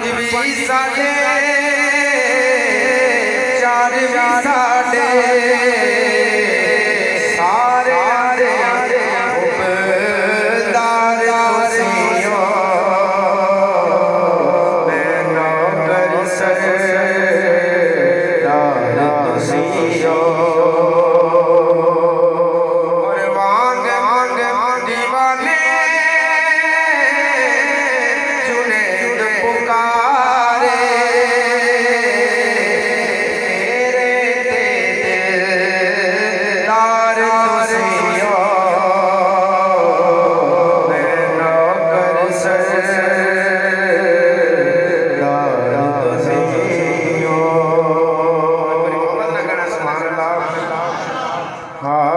पंजवी साढ़े चारवी साढ़े सारे उपदार खुशियों मैं नौकर सरदार खुशियों और वांग वांग दीवाने जुनेद पुकारे तेरे दिलदार खुशियों मैं नौकर सरदार खुशियों। सुभान अल्लाह। हाँ